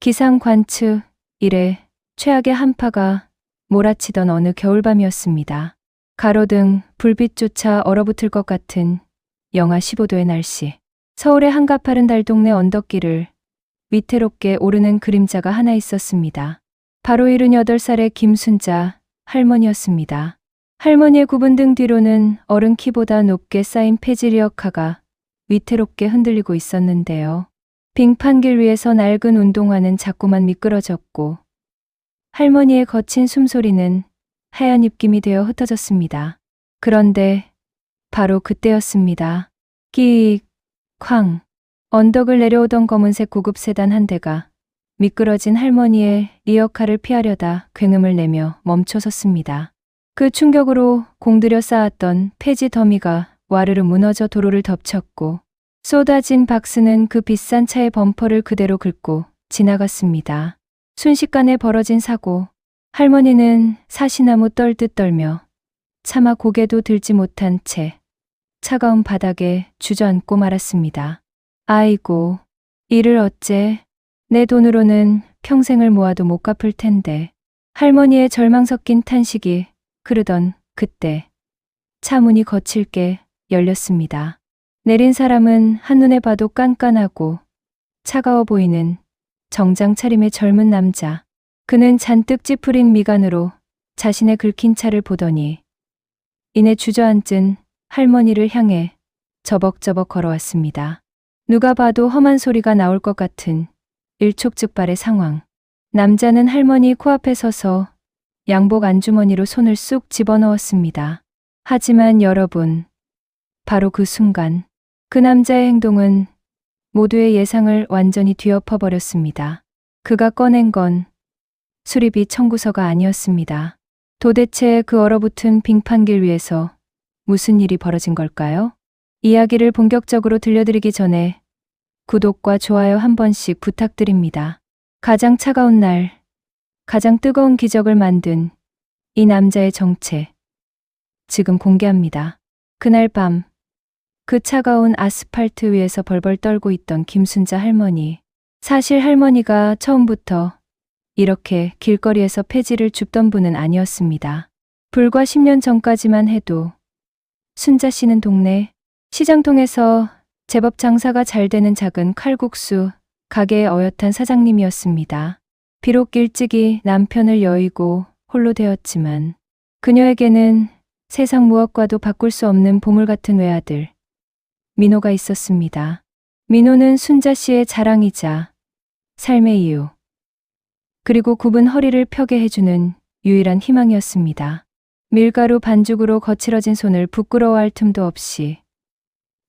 기상관측 이래 최악의 한파가 몰아치던 어느 겨울밤이었습니다. 가로등, 불빛조차 얼어붙을 것 같은 영하 15도의 날씨. 서울의 한가파른 달동네 언덕길을 위태롭게 오르는 그림자가 하나 있었습니다. 바로 78살의 김순자 할머니였습니다. 할머니의 굽은 등 뒤로는 어른 키보다 높게 쌓인 폐지 리어카가 위태롭게 흔들리고 있었는데요. 빙판길 위에서 낡은 운동화는 자꾸만 미끄러졌고 할머니의 거친 숨소리는 하얀 입김이 되어 흩어졌습니다. 그런데 바로 그때였습니다. 끼익, 쾅. 언덕을 내려오던 검은색 고급 세단 한 대가 미끄러진 할머니의 리어카를 피하려다 굉음을 내며 멈춰섰습니다. 그 충격으로 공들여 쌓았던 폐지 더미가 와르르 무너져 도로를 덮쳤고 쏟아진 박스는 그 비싼 차의 범퍼를 그대로 긁고 지나갔습니다. 순식간에 벌어진 사고. 할머니는 사시나무 떨듯 떨며 차마 고개도 들지 못한 채 차가운 바닥에 주저앉고 말았습니다. 아이고, 이를 어째. 내 돈으로는 평생을 모아도 못 갚을 텐데. 할머니의 절망 섞인 탄식이 흐르던 그때 차 문이 거칠게 열렸습니다. 내린 사람은 한눈에 봐도 깐깐하고 차가워 보이는 정장 차림의 젊은 남자. 그는 잔뜩 찌푸린 미간으로 자신의 긁힌 차를 보더니 이내 주저앉은 할머니를 향해 저벅저벅 걸어왔습니다. 누가 봐도 험한 소리가 나올 것 같은 일촉즉발의 상황. 남자는 할머니 코앞에 서서 양복 안주머니로 손을 쑥 집어넣었습니다. 하지만 여러분, 바로 그 순간 그 남자의 행동은 모두의 예상을 완전히 뒤엎어버렸습니다. 그가 꺼낸 건 수리비 청구서가 아니었습니다. 도대체 그 얼어붙은 빙판길 위에서 무슨 일이 벌어진 걸까요? 이야기를 본격적으로 들려드리기 전에 구독과 좋아요 한 번씩 부탁드립니다. 가장 차가운 날, 가장 뜨거운 기적을 만든 이 남자의 정체, 지금 공개합니다. 그날 밤, 그 차가운 아스팔트 위에서 벌벌 떨고 있던 김순자 할머니. 사실 할머니가 처음부터 이렇게 길거리에서 폐지를 줍던 분은 아니었습니다. 불과 10년 전까지만 해도 순자 씨는 동네 시장통에서 제법 장사가 잘 되는 작은 칼국수 가게의 어엿한 사장님이었습니다. 비록 일찍이 남편을 여의고 홀로 되었지만 그녀에게는 세상 무엇과도 바꿀 수 없는 보물 같은 외아들 민호가 있었습니다. 민호는 순자 씨의 자랑이자 삶의 이유, 그리고 굽은 허리를 펴게 해주는 유일한 희망이었습니다. 밀가루 반죽으로 거칠어진 손을 부끄러워할 틈도 없이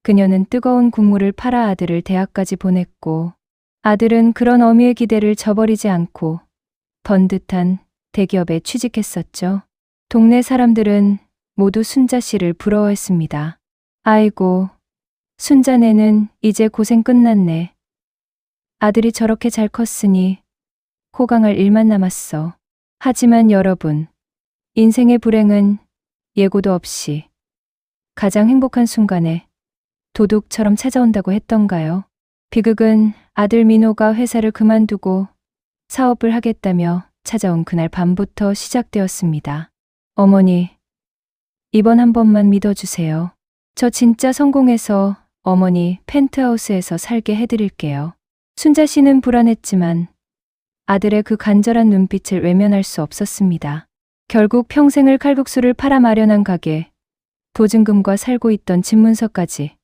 그녀는 뜨거운 국물을 팔아 아들을 대학까지 보냈고 아들은 그런 어미의 기대를 저버리지 않고 번듯한 대기업에 취직했었죠. 동네 사람들은 모두 순자 씨를 부러워했습니다. 아이고, 순자네는 이제 고생 끝났네. 아들이 저렇게 잘 컸으니 호강할 일만 남았어. 하지만 여러분, 인생의 불행은 예고도 없이 가장 행복한 순간에 도둑처럼 찾아온다고 했던가요? 비극은 아들 민호가 회사를 그만두고 사업을 하겠다며 찾아온 그날 밤부터 시작되었습니다. 어머니, 이번 한 번만 믿어주세요. 저 진짜 성공해서 어머니 펜트하우스에서 살게 해드릴게요. 순자 씨는 불안했지만 아들의 그 간절한 눈빛을 외면할 수 없었습니다. 결국 평생을 칼국수를 팔아 마련한 가게, 보증금과 살고 있던 집 문서까지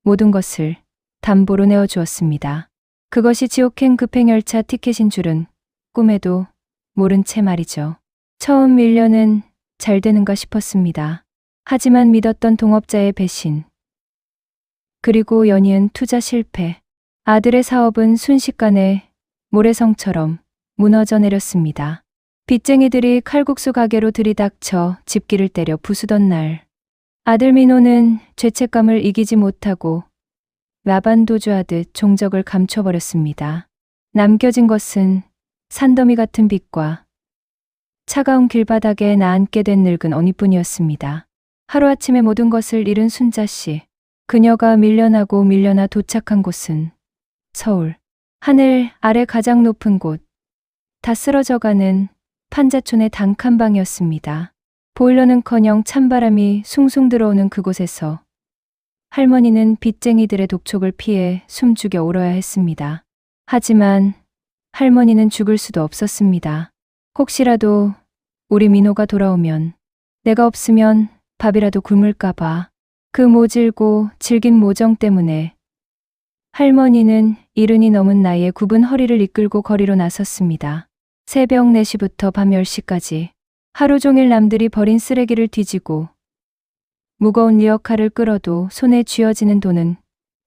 모든 것을 담보로 내어주었습니다. 그것이 지옥행 급행열차 티켓인 줄은 꿈에도 모른 채 말이죠. 처음 밀려는 잘 되는가 싶었습니다. 하지만 믿었던 동업자의 배신, 그리고 연이은 투자 실패. 아들의 사업은 순식간에 모래성처럼 무너져 내렸습니다. 빚쟁이들이 칼국수 가게로 들이닥쳐 집기를 때려 부수던 날, 아들 민호는 죄책감을 이기지 못하고 라반도주하듯 종적을 감춰버렸습니다. 남겨진 것은 산더미 같은 빚과 차가운 길바닥에 나앉게 된 늙은 어미뿐이었습니다. 하루아침에 모든 것을 잃은 순자 씨. 그녀가 밀려나고 밀려나 도착한 곳은 서울. 하늘 아래 가장 높은 곳, 다 쓰러져가는 판자촌의 단칸방이었습니다. 보일러는커녕 찬바람이 숭숭 들어오는 그곳에서 할머니는 빚쟁이들의 독촉을 피해 숨죽여 울어야 했습니다. 하지만 할머니는 죽을 수도 없었습니다. 혹시라도 우리 민호가 돌아오면, 내가 없으면 밥이라도 굶을까봐. 그 모질고 질긴 모정 때문에 할머니는 70이 넘은 나이에 굽은 허리를 이끌고 거리로 나섰습니다. 새벽 4시부터 밤 10시까지 하루 종일 남들이 버린 쓰레기를 뒤지고 무거운 리어카를 끌어도 손에 쥐어지는 돈은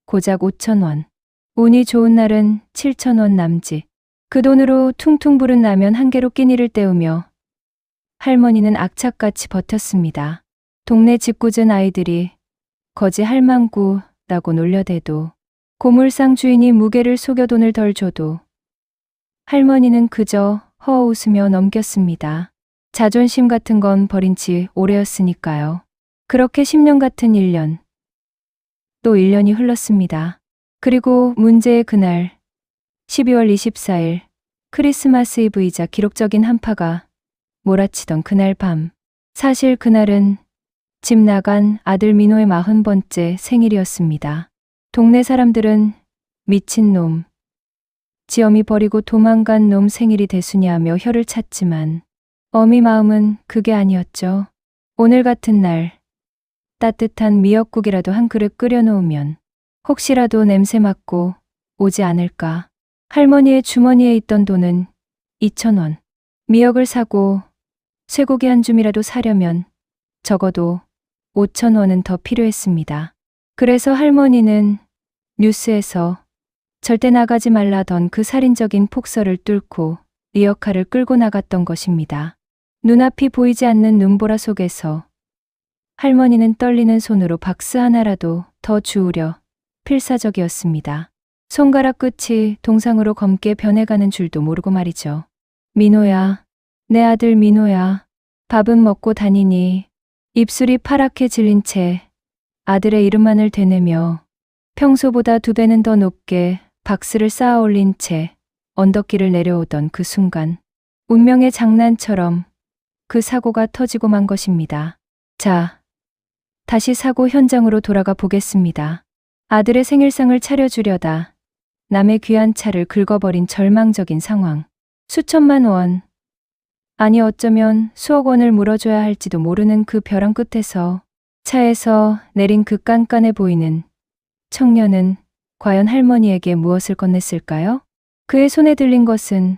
고작 5,000원. 운이 좋은 날은 7,000원 남짓. 그 돈으로 퉁퉁 부른 라면 한 개로 끼니를 때우며 할머니는 악착같이 버텼습니다. 동네 짓궂은 아이들이 거지 할망구라고 놀려대도, 고물상 주인이 무게를 속여 돈을 덜 줘도 할머니는 그저 허어 웃으며 넘겼습니다. 자존심 같은 건 버린 지 오래였으니까요. 그렇게 10년 같은 1년, 또 1년이 흘렀습니다. 그리고 문제의 그날, 12월 24일, 크리스마스 이브이자 기록적인 한파가 몰아치던 그날 밤, 사실 그날은 집 나간 아들 민호의 40번째 생일이었습니다. 동네 사람들은 미친놈, 지 어미 버리고 도망간 놈 생일이 대수냐며 혀를 찼지만 어미 마음은 그게 아니었죠. 오늘 같은 날 따뜻한 미역국이라도 한 그릇 끓여놓으면 혹시라도 냄새 맡고 오지 않을까. 할머니의 주머니에 있던 돈은 2,000원. 미역을 사고 쇠고기 한 줌이라도 사려면 적어도 5,000원은 더 필요했습니다. 그래서 할머니는 뉴스에서 절대 나가지 말라던 그 살인적인 폭설을 뚫고 리어카를 끌고 나갔던 것입니다. 눈앞이 보이지 않는 눈보라 속에서 할머니는 떨리는 손으로 박스 하나라도 더 주우려 필사적이었습니다. 손가락 끝이 동상으로 검게 변해가는 줄도 모르고 말이죠. 민호야, 내 아들 민호야, 밥은 먹고 다니니. 입술이 파랗게 질린 채 아들의 이름만을 되뇌며 평소보다 2배는 더 높게 박스를 쌓아 올린 채 언덕길을 내려오던 그 순간, 운명의 장난처럼 그 사고가 터지고 만 것입니다. 자, 다시 사고 현장으로 돌아가 보겠습니다. 아들의 생일상을 차려주려다 남의 귀한 차를 긁어버린 절망적인 상황. 수천만 원, 아니 어쩌면 수억 원을 물어줘야 할지도 모르는 그 벼랑 끝에서 차에서 내린 그 깐깐해 보이는 청년은 과연 할머니에게 무엇을 건넸을까요? 그의 손에 들린 것은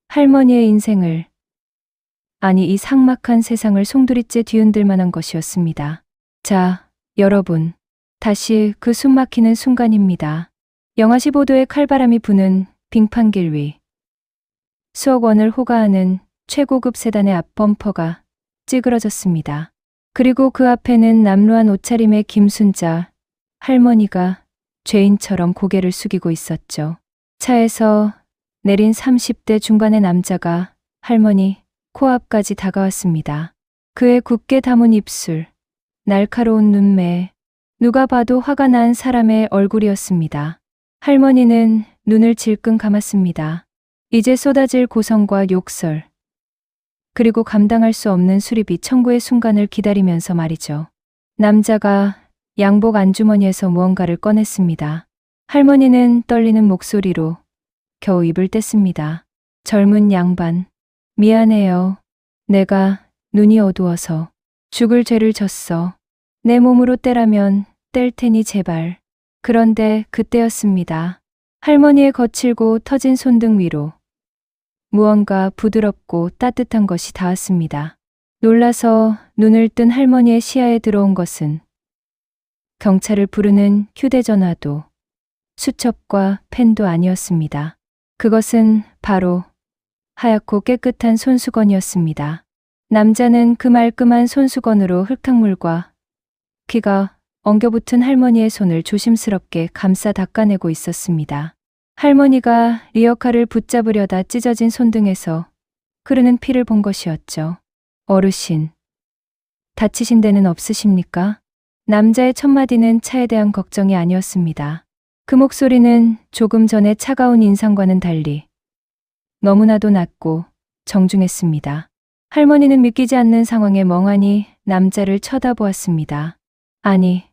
할머니의 인생을, 아니 이 삭막한 세상을 송두리째 뒤흔들 만한 것이었습니다. 자, 여러분, 다시 그 숨막히는 순간입니다. 영하 15도의 칼바람이 부는 빙판길 위, 수억 원을 호가하는 최고급 세단의 앞범퍼가 찌그러졌습니다. 그리고 그 앞에는 남루한 옷차림의 김순자 할머니가 죄인처럼 고개를 숙이고 있었죠. 차에서 내린 30대 중반의 남자가 할머니 코앞까지 다가왔습니다. 그의 굳게 담은 입술, 날카로운 눈매, 누가 봐도 화가 난 사람의 얼굴이었습니다. 할머니는 눈을 질끈 감았습니다. 이제 쏟아질 고성과 욕설, 그리고 감당할 수 없는 수리비 청구의 순간을 기다리면서 말이죠. 남자가 양복 안주머니에서 무언가를 꺼냈습니다. 할머니는 떨리는 목소리로 겨우 입을 뗐습니다. 젊은 양반, 미안해요. 내가 눈이 어두워서 죽을 죄를 졌어. 내 몸으로 떼라면 뗄 테니 제발. 그런데 그때였습니다. 할머니의 거칠고 터진 손등 위로 무언가 부드럽고 따뜻한 것이 닿았습니다. 놀라서 눈을 뜬 할머니의 시야에 들어온 것은 경찰을 부르는 휴대전화도 수첩과 펜도 아니었습니다. 그것은 바로 하얗고 깨끗한 손수건이었습니다. 남자는 그 말끔한 손수건으로 흙탕물과 피가 엉겨붙은 할머니의 손을 조심스럽게 감싸 닦아내고 있었습니다. 할머니가 리어카를 붙잡으려다 찢어진 손등에서 흐르는 피를 본 것이었죠. 어르신, 다치신 데는 없으십니까? 남자의 첫마디는 차에 대한 걱정이 아니었습니다. 그 목소리는 조금 전에 차가운 인상과는 달리 너무나도 낮고 정중했습니다. 할머니는 믿기지 않는 상황에 멍하니 남자를 쳐다보았습니다. 아니,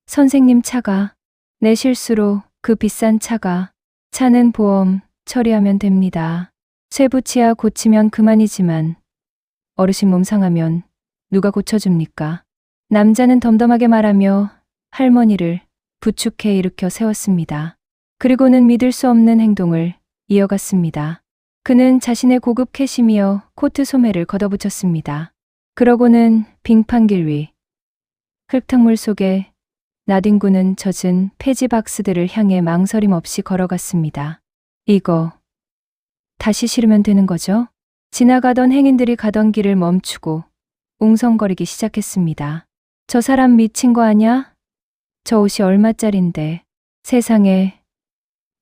선생님 차가, 내 실수로 그 비싼 차가, 차는 보험 처리하면 됩니다. 쇠붙이야 고치면 그만이지만 어르신 몸 상하면 누가 고쳐줍니까? 남자는 덤덤하게 말하며 할머니를 부축해 일으켜 세웠습니다. 그리고는 믿을 수 없는 행동을 이어갔습니다. 그는 자신의 고급 캐시미어 코트 소매를 걷어붙였습니다. 그러고는 빙판길 위 흙탕물 속에 나뒹구는 젖은 폐지 박스들을 향해 망설임 없이 걸어갔습니다. 이거 다시 실으면 되는 거죠? 지나가던 행인들이 가던 길을 멈추고 웅성거리기 시작했습니다. 저 사람 미친 거 아냐? 저 옷이 얼마짜린데. 세상에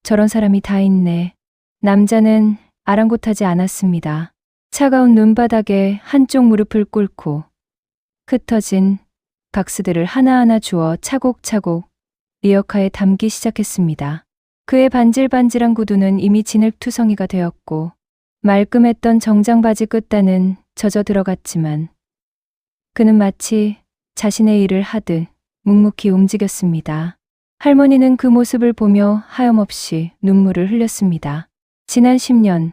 저런 사람이 다 있네. 남자는 아랑곳하지 않았습니다. 차가운 눈바닥에 한쪽 무릎을 꿇고 흩어진 박스들을 하나하나 주워 차곡차곡 리어카에 담기 시작했습니다. 그의 반질반질한 구두는 이미 진흙투성이가 되었고 말끔했던 정장 바지 끝단은 젖어 들어갔지만 그는 마치 자신의 일을 하듯 묵묵히 움직였습니다. 할머니는 그 모습을 보며 하염없이 눈물을 흘렸습니다. 지난 10년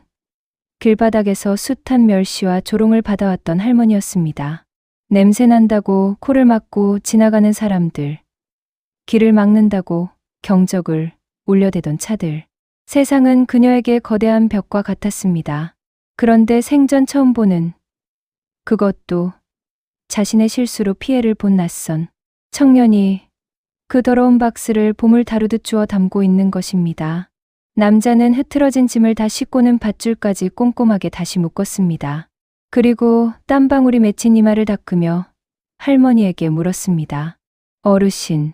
길바닥에서 숱한 멸시와 조롱을 받아왔던 할머니였습니다. 냄새난다고 코를 막고 지나가는 사람들, 길을 막는다고 경적을 울려대던 차들. 세상은 그녀에게 거대한 벽과 같았습니다. 그런데 생전 처음 보는, 그것도 자신의 실수로 피해를 본 낯선 청년이 그 더러운 박스를 보물 다루듯 주워 담고 있는 것입니다. 남자는 흐트러진 짐을 다 씻고는 밧줄까지 꼼꼼하게 다시 묶었습니다. 그리고 땀방울이 맺힌 이마를 닦으며 할머니에게 물었습니다. 어르신,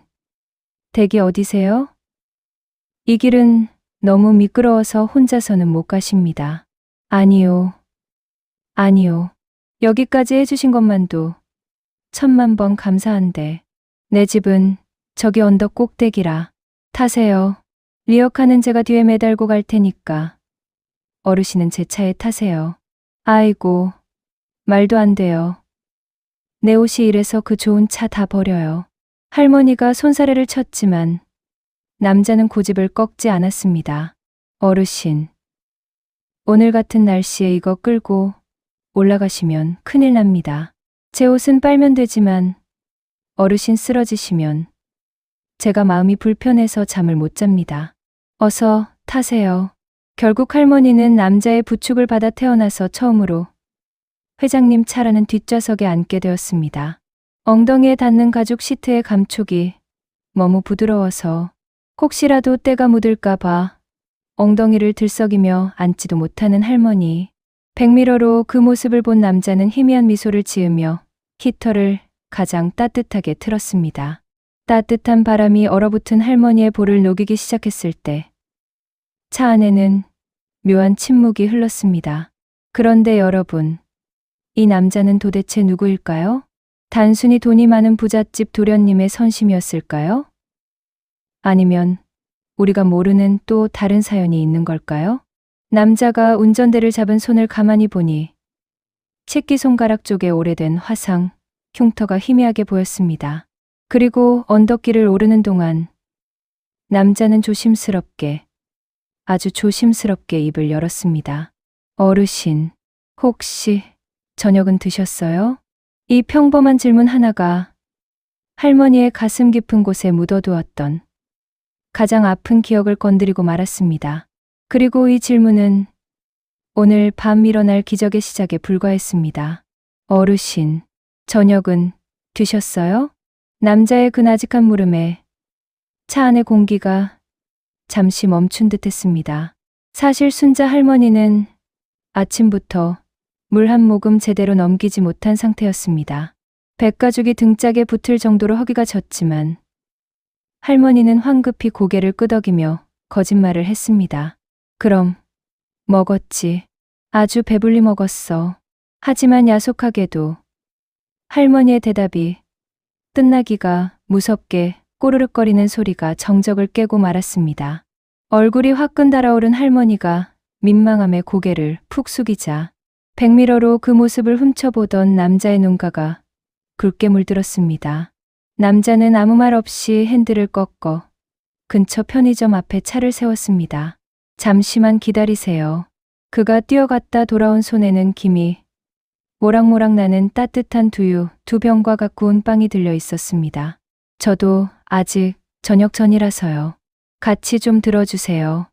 댁이 어디세요? 이 길은 너무 미끄러워서 혼자서는 못 가십니다. 아니요. 아니요. 여기까지 해주신 것만도 10,000,000번 감사한데 내 집은 저기 언덕 꼭대기라. 타세요. 리어카는 제가 뒤에 매달고 갈 테니까 어르신은 제 차에 타세요. 아이고, 말도 안 돼요. 내 옷이 이래서 그 좋은 차 다 버려요. 할머니가 손사래를 쳤지만 남자는 고집을 꺾지 않았습니다. 어르신, 오늘 같은 날씨에 이거 끌고 올라가시면 큰일 납니다. 제 옷은 빨면 되지만 어르신 쓰러지시면 제가 마음이 불편해서 잠을 못 잡니다. 어서 타세요. 결국 할머니는 남자의 부축을 받아 태어나서 처음으로 회장님 차라는 뒷좌석에 앉게 되었습니다. 엉덩이에 닿는 가죽 시트의 감촉이 너무 부드러워서 혹시라도 때가 묻을까 봐 엉덩이를 들썩이며 앉지도 못하는 할머니. 백미러로 그 모습을 본 남자는 희미한 미소를 지으며 히터를 가장 따뜻하게 틀었습니다. 따뜻한 바람이 얼어붙은 할머니의 볼을 녹이기 시작했을 때 차 안에는 묘한 침묵이 흘렀습니다. 그런데 여러분, 이 남자는 도대체 누구일까요? 단순히 돈이 많은 부잣집 도련님의 선심이었을까요? 아니면 우리가 모르는 또 다른 사연이 있는 걸까요? 남자가 운전대를 잡은 손을 가만히 보니 새끼손가락 쪽에 오래된 화상, 흉터가 희미하게 보였습니다. 그리고 언덕길을 오르는 동안 남자는 조심스럽게, 아주 조심스럽게 입을 열었습니다. 어르신, 혹시 저녁은 드셨어요? 이 평범한 질문 하나가 할머니의 가슴 깊은 곳에 묻어두었던 가장 아픈 기억을 건드리고 말았습니다. 그리고 이 질문은 오늘 밤 일어날 기적의 시작에 불과했습니다. 어르신, 저녁은 드셨어요? 남자의 그 나직한 물음에 차 안의 공기가 잠시 멈춘 듯 했습니다. 사실 순자 할머니는 아침부터 물 한 모금 제대로 넘기지 못한 상태였습니다. 백가죽이 등짝에 붙을 정도로 허기가 졌지만 할머니는 황급히 고개를 끄덕이며 거짓말을 했습니다. 그럼 먹었지. 아주 배불리 먹었어. 하지만 야속하게도 할머니의 대답이 끝나기가 무섭게 꼬르륵거리는 소리가 정적을 깨고 말았습니다. 얼굴이 화끈 달아오른 할머니가 민망함에 고개를 푹 숙이자 백미러로 그 모습을 훔쳐보던 남자의 눈가가 굵게 물들었습니다. 남자는 아무 말 없이 핸들을 꺾어 근처 편의점 앞에 차를 세웠습니다. 잠시만 기다리세요. 그가 뛰어갔다 돌아온 손에는 김이 모락모락 나는 따뜻한 두유 2병과 가꾸운 빵이 들려 있었습니다. 저도 아직 저녁 전이라서요. 같이 좀 들어주세요.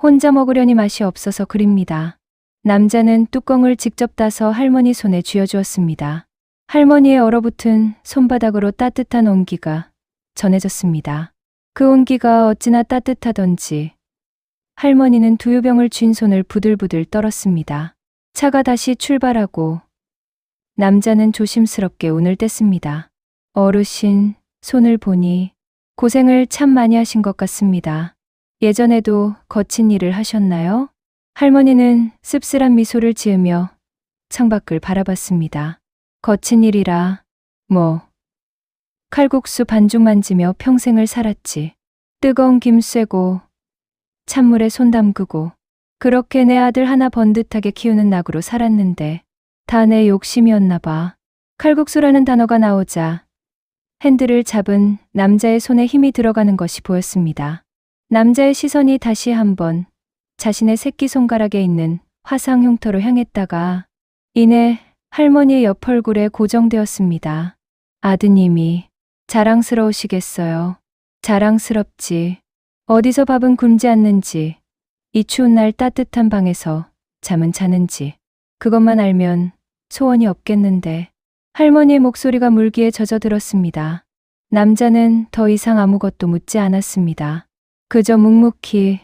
혼자 먹으려니 맛이 없어서 그립니다. 남자는 뚜껑을 직접 따서 할머니 손에 쥐어주었습니다. 할머니의 얼어붙은 손바닥으로 따뜻한 온기가 전해졌습니다. 그 온기가 어찌나 따뜻하던지 할머니는 두유병을 쥔 손을 부들부들 떨었습니다. 차가 다시 출발하고 남자는 조심스럽게 운을 뗐습니다. 어르신, 손을 보니 고생을 참 많이 하신 것 같습니다. 예전에도 거친 일을 하셨나요? 할머니는 씁쓸한 미소를 지으며 창밖을 바라봤습니다. 거친 일이라, 칼국수 반죽 만지며 평생을 살았지. 뜨거운 김 쐬고 찬물에 손 담그고 그렇게 내 아들 하나 번듯하게 키우는 낙으로 살았는데 다 내 욕심이었나 봐. 칼국수라는 단어가 나오자 핸들을 잡은 남자의 손에 힘이 들어가는 것이 보였습니다. 남자의 시선이 다시 한번 자신의 새끼손가락에 있는 화상 흉터로 향했다가 이내 할머니의 옆 얼굴에 고정되었습니다. 아드님이 자랑스러우시겠어요. 자랑스럽지. 어디서 밥은 굶지 않는지, 이 추운 날 따뜻한 방에서 잠은 자는지, 그것만 알면 소원이 없겠는데. 할머니의 목소리가 물기에 젖어들었습니다. 남자는 더 이상 아무것도 묻지 않았습니다. 그저 묵묵히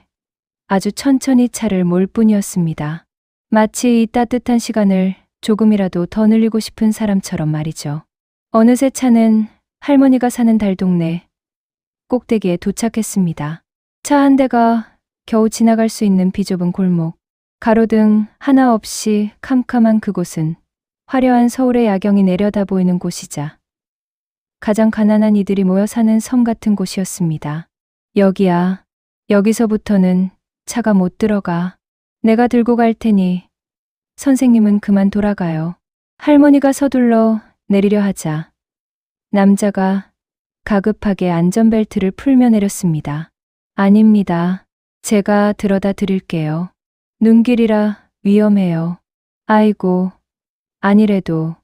아주 천천히 차를 몰 뿐이었습니다. 마치 이 따뜻한 시간을 조금이라도 더 늘리고 싶은 사람처럼 말이죠. 어느새 차는 할머니가 사는 달동네 꼭대기에 도착했습니다. 차 한 대가 겨우 지나갈 수 있는 비좁은 골목, 가로등 하나 없이 캄캄한 그곳은 화려한 서울의 야경이 내려다 보이는 곳이자 가장 가난한 이들이 모여 사는 섬 같은 곳이었습니다. 여기야. 여기서부터는 차가 못 들어가. 내가 들고 갈 테니 선생님은 그만 돌아가요. 할머니가 서둘러 내리려 하자 남자가 가급하게 안전벨트를 풀며 내렸습니다. 아닙니다. 제가 들어다 드릴게요. 눈길이라 위험해요. 아이고, 아니래도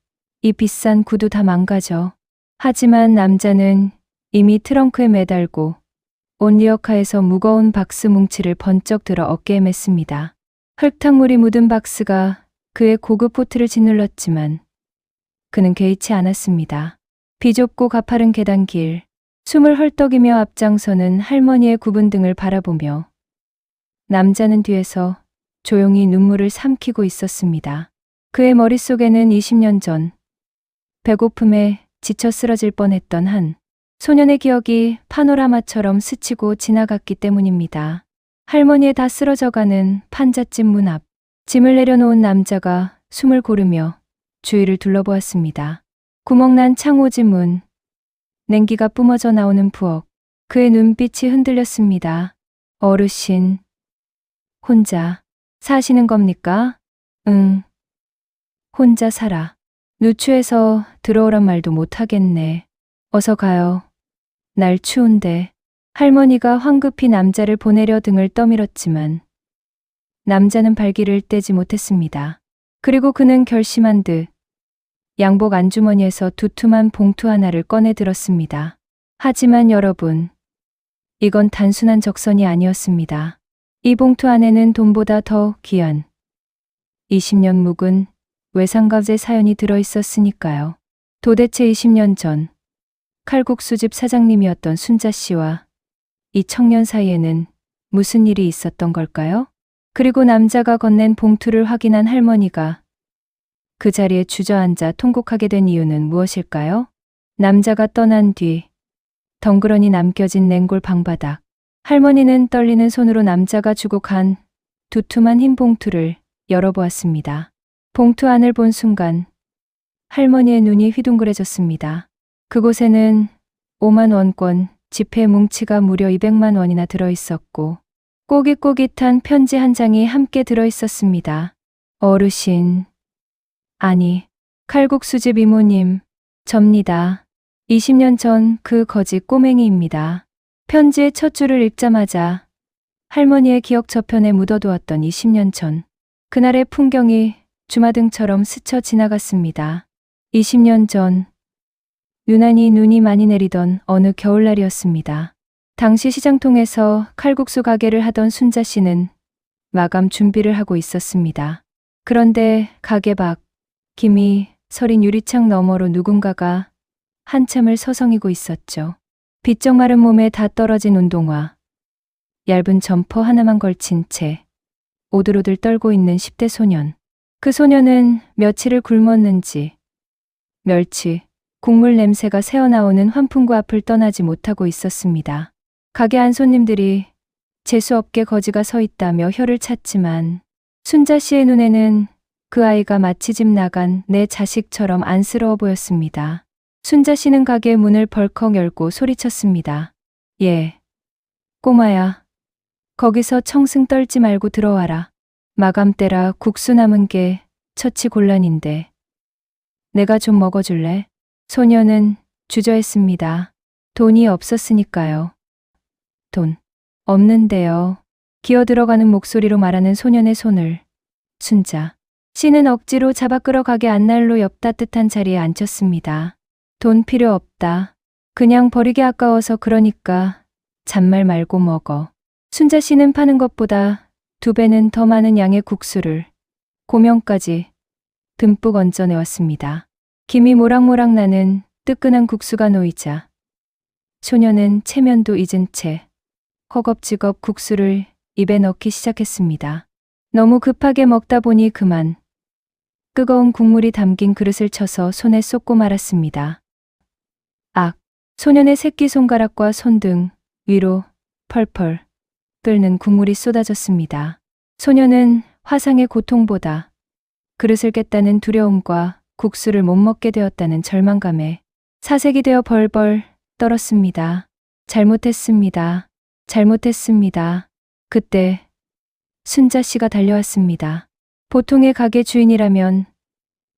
이 비싼 구두 다 망가져. 하지만 남자는 이미 트렁크에 매달고 온 리어카에서 무거운 박스 뭉치를 번쩍 들어 어깨에 맸습니다. 흙탕물이 묻은 박스가 그의 고급 코트를 짓눌렀지만 그는 개의치 않았습니다. 비좁고 가파른 계단길, 숨을 헐떡이며 앞장서는 할머니의 굽은 등을 바라보며 남자는 뒤에서 조용히 눈물을 삼키고 있었습니다. 그의 머릿속에는 20년 전 배고픔에 지쳐 쓰러질 뻔했던 한 소년의 기억이 파노라마처럼 스치고 지나갔기 때문입니다. 할머니의 다 쓰러져가는 판잣집 문 앞, 짐을 내려놓은 남자가 숨을 고르며 주위를 둘러보았습니다. 구멍난 창호지 문, 냉기가 뿜어져 나오는 부엌, 그의 눈빛이 흔들렸습니다. 어르신, 혼자 사시는 겁니까? 응, 혼자 살아. 누추해서 들어오란 말도 못하겠네. 어서 가요. 날 추운데. 할머니가 황급히 남자를 보내려 등을 떠밀었지만 남자는 발길을 떼지 못했습니다. 그리고 그는 결심한 듯 양복 안주머니에서 두툼한 봉투 하나를 꺼내 들었습니다. 하지만 여러분, 이건 단순한 적선이 아니었습니다. 이 봉투 안에는 돈보다 더 귀한 20년 묵은 외상가제 사연이 들어있었으니까요. 도대체 20년 전 칼국수집 사장님이었던 순자 씨와 이 청년 사이에는 무슨 일이 있었던 걸까요? 그리고 남자가 건넨 봉투를 확인한 할머니가 그 자리에 주저앉아 통곡하게 된 이유는 무엇일까요? 남자가 떠난 뒤 덩그러니 남겨진 냉골 방바닥, 할머니는 떨리는 손으로 남자가 주고 간 두툼한 흰 봉투를 열어보았습니다. 봉투 안을 본 순간 할머니의 눈이 휘둥그레졌습니다. 그곳에는 5만 원권 지폐 뭉치가 무려 200만 원이나 들어있었고 꼬깃꼬깃한 편지 한 장이 함께 들어있었습니다. 어르신, 아니, 칼국수집 이모님, 접니다. 20년 전 그 거짓 꼬맹이입니다. 편지의 첫 줄을 읽자마자 할머니의 기억 저편에 묻어두었던 20년 전 그날의 풍경이 주마등처럼 스쳐 지나갔습니다. 20년 전 유난히 눈이 많이 내리던 어느 겨울날이었습니다. 당시 시장통에서 칼국수 가게를 하던 순자 씨는 마감 준비를 하고 있었습니다. 그런데 가게 밖 김이 서린 유리창 너머로 누군가가 한참을 서성이고 있었죠. 비쩍 마른 몸에 다 떨어진 운동화, 얇은 점퍼 하나만 걸친 채 오들오들 떨고 있는 10대 소년. 그 소년은 며칠을 굶었는지 멸치, 국물 냄새가 새어나오는 환풍구 앞을 떠나지 못하고 있었습니다. 가게 안 손님들이 재수없게 거지가 서 있다며 혀를 찼지만 순자 씨의 눈에는 그 아이가 마치 집 나간 내 자식처럼 안쓰러워 보였습니다. 순자 씨는 가게 문을 벌컥 열고 소리쳤습니다. 예, 꼬마야, 거기서 청승 떨지 말고 들어와라. 마감 때라 국수 남은 게 처치곤란인데 내가 좀 먹어줄래? 소녀는 주저했습니다. 돈이 없었으니까요. 돈 없는데요. 기어 들어가는 목소리로 말하는 소년의 손을 순자 씨는 억지로 잡아 끌어가게 안날로 옆 따뜻한 자리에 앉혔습니다. 돈 필요 없다. 그냥 버리기 아까워서 그러니까 잔말 말고 먹어. 순자 씨는 파는 것보다 2배는 더 많은 양의 국수를 고명까지 듬뿍 얹어내왔습니다. 김이 모락모락 나는 뜨끈한 국수가 놓이자 소녀는 체면도 잊은 채 허겁지겁 국수를 입에 넣기 시작했습니다. 너무 급하게 먹다 보니 그만 뜨거운 국물이 담긴 그릇을 쳐서 손에 쏟고 말았습니다. 악! 소년의 새끼손가락과 손등 위로 펄펄 끓는 국물이 쏟아졌습니다. 소년은 화상의 고통보다 그릇을 깼다는 두려움과 국수를 못 먹게 되었다는 절망감에 사색이 되어 벌벌 떨었습니다. 잘못했습니다. 잘못했습니다. 그때 순자 씨가 달려왔습니다. 보통의 가게 주인이라면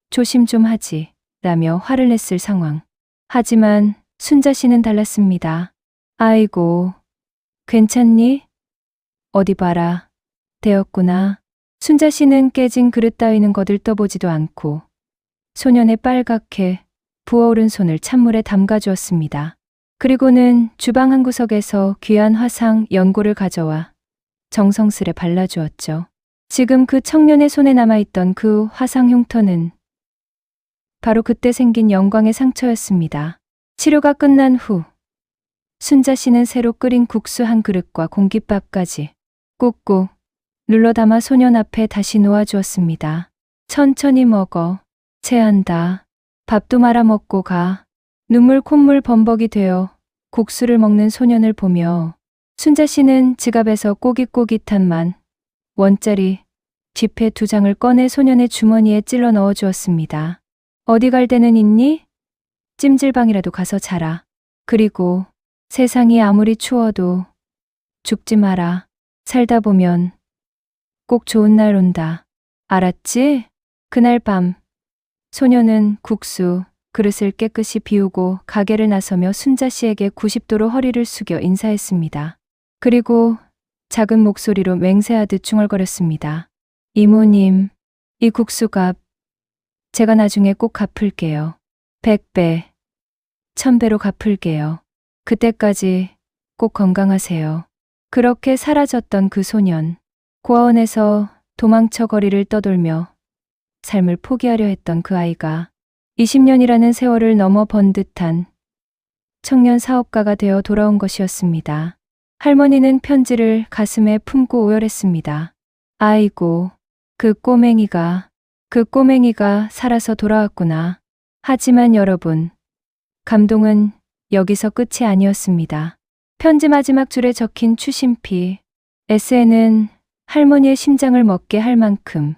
조심 좀 하지 라며 화를 냈을 상황. 하지만 순자 씨는 달랐습니다. 아이고, 괜찮니? 어디 봐라. 되었구나. 순자 씨는 깨진 그릇 따위는 거들떠보지도 않고 소년의 빨갛게 부어오른 손을 찬물에 담가 주었습니다. 그리고는 주방 한 구석에서 귀한 화상 연고를 가져와 정성스레 발라주었죠. 지금 그 청년의 손에 남아있던 그 화상 흉터는 바로 그때 생긴 영광의 상처였습니다. 치료가 끝난 후 순자 씨는 새로 끓인 국수 한 그릇과 공깃밥까지 꾹꾹 눌러 담아 소년 앞에 다시 놓아주었습니다. 천천히 먹어. 체한다. 밥도 말아 먹고 가. 눈물 콧물 범벅이 되어 국수를 먹는 소년을 보며 순자 씨는 지갑에서 꼬깃꼬깃한 10,000원짜리 지폐 2장을 꺼내 소년의 주머니에 찔러 넣어 주었습니다. 어디 갈 데는 있니? 찜질방이라도 가서 자라. 그리고 세상이 아무리 추워도 죽지 마라. 살다 보면 꼭 좋은 날 온다. 알았지? 그날 밤 소녀는 국수 그릇을 깨끗이 비우고 가게를 나서며 순자 씨에게 90도로 허리를 숙여 인사했습니다. 그리고 작은 목소리로 맹세하듯 중얼거렸습니다. 이모님, 이 국수값 제가 나중에 꼭 갚을게요. 100배, 1000배로 갚을게요. 그때까지 꼭 건강하세요. 그렇게 사라졌던 그 소년, 고아원에서 도망쳐 거리를 떠돌며 삶을 포기하려 했던 그 아이가 20년이라는 세월을 넘어 번듯한 청년 사업가가 되어 돌아온 것이었습니다. 할머니는 편지를 가슴에 품고 오열했습니다. 아이고, 그 꼬맹이가 살아서 돌아왔구나. 하지만 여러분, 감동은 여기서 끝이 아니었습니다. 편지 마지막 줄에 적힌 추심피, 에세이는 할머니의 심장을 먹게 할 만큼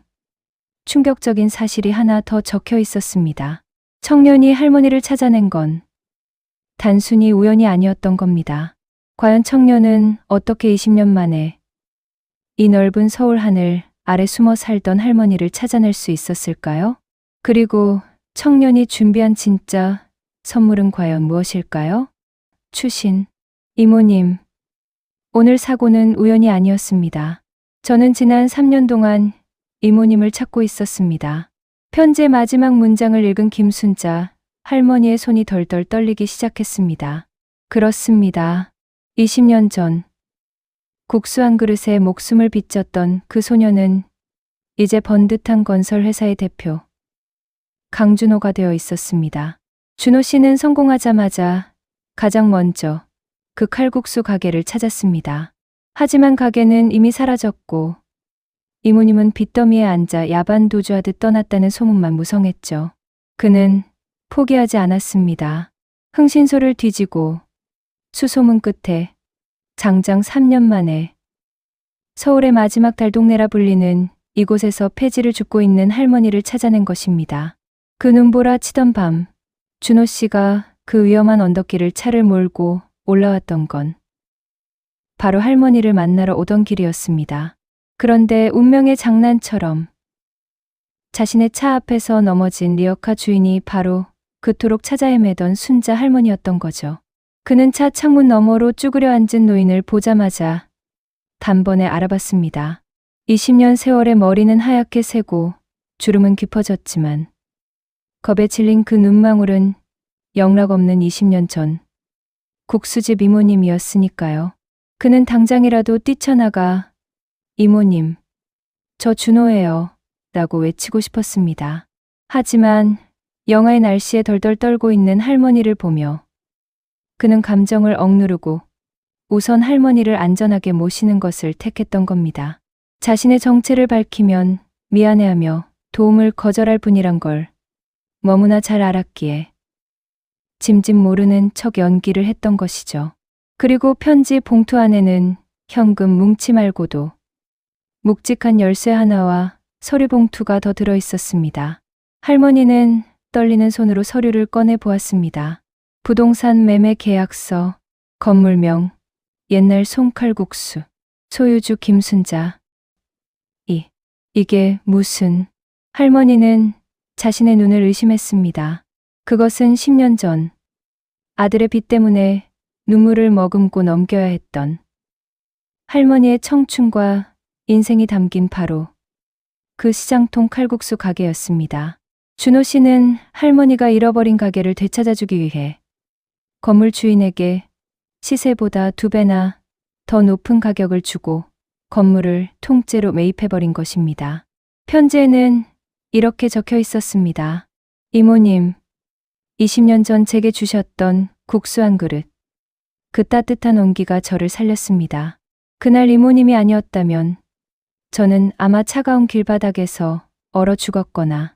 충격적인 사실이 하나 더 적혀 있었습니다. 청년이 할머니를 찾아낸 건 단순히 우연이 아니었던 겁니다. 과연 청년은 어떻게 20년 만에 이 넓은 서울 하늘 아래 숨어 살던 할머니를 찾아낼 수 있었을까요? 그리고 청년이 준비한 진짜 선물은 과연 무엇일까요? 추신. 이모님, 오늘 사고는 우연이 아니었습니다. 저는 지난 3년 동안 이모님을 찾고 있었습니다. 편지의 마지막 문장을 읽은 김순자 할머니의 손이 덜덜 떨리기 시작했습니다. 그렇습니다. 20년 전 국수 한 그릇에 목숨을 비쳤던 그 소녀는 이제 번듯한 건설회사의 대표 강준호가 되어 있었습니다. 준호 씨는 성공하자마자 가장 먼저 그 칼국수 가게를 찾았습니다. 하지만 가게는 이미 사라졌고 이모님은 빚더미에 앉아 야반도주하듯 떠났다는 소문만 무성했죠. 그는 포기하지 않았습니다. 흥신소를 뒤지고 수소문 끝에 장장 3년 만에 서울의 마지막 달동네라 불리는 이곳에서 폐지를 줍고 있는 할머니를 찾아낸 것입니다. 그 눈보라 치던 밤, 준호 씨가 그 위험한 언덕길을 차를 몰고 올라왔던 건 바로 할머니를 만나러 오던 길이었습니다. 그런데 운명의 장난처럼 자신의 차 앞에서 넘어진 리어카 주인이 바로 그토록 찾아 헤매던 순자 할머니였던 거죠. 그는 차 창문 너머로 쭈그려 앉은 노인을 보자마자 단번에 알아봤습니다. 20년 세월의 머리는 하얗게 새고 주름은 깊어졌지만 겁에 질린 그 눈망울은 영락없는 20년 전 국수집 이모님이었으니까요. 그는 당장이라도 뛰쳐나가 이모님, 저 준호예요 라고 외치고 싶었습니다. 하지만 영하의 날씨에 덜덜 떨고 있는 할머니를 보며 그는 감정을 억누르고 우선 할머니를 안전하게 모시는 것을 택했던 겁니다. 자신의 정체를 밝히면 미안해하며 도움을 거절할 뿐이란 걸 너무나 잘 알았기에 짐짓 모르는 척 연기를 했던 것이죠. 그리고 편지 봉투 안에는 현금 뭉치 말고도 묵직한 열쇠 하나와 서류 봉투가 더 들어 있었습니다. 할머니는 떨리는 손으로 서류를 꺼내 보았습니다. 부동산 매매 계약서, 건물명, 옛날 송칼국수, 소유주 김순자. 이게 무슨... 할머니는 자신의 눈을 의심했습니다. 그것은 10년 전 아들의 빚 때문에 눈물을 머금고 넘겨야 했던 할머니의 청춘과 인생이 담긴 바로 그 시장통 칼국수 가게였습니다. 준호 씨는 할머니가 잃어버린 가게를 되찾아주기 위해 건물 주인에게 시세보다 2배나 더 높은 가격을 주고 건물을 통째로 매입해버린 것입니다. 편지에는 이렇게 적혀 있었습니다. 이모님, 20년 전 제게 주셨던 국수 한 그릇. 그 따뜻한 온기가 저를 살렸습니다. 그날 이모님이 아니었다면 저는 아마 차가운 길바닥에서 얼어 죽었거나